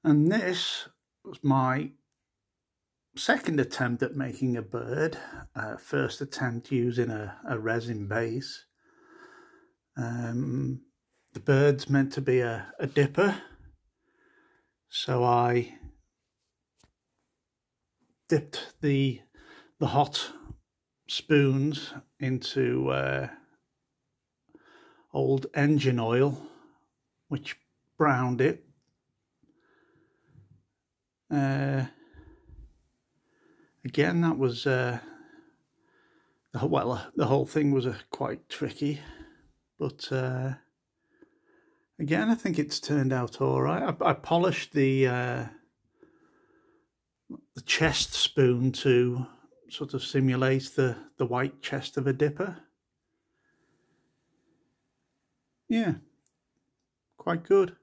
And this was my second attempt at making a bird. First attempt using a resin base. The bird's meant to be a dipper, so I dipped the hot spoons into old engine oil, which browned it. Again, that was the whole thing was quite tricky, but again, I think it's turned out all right. I polished the chest spoon to sort of simulate the white chest of a dipper. Yeah, quite good.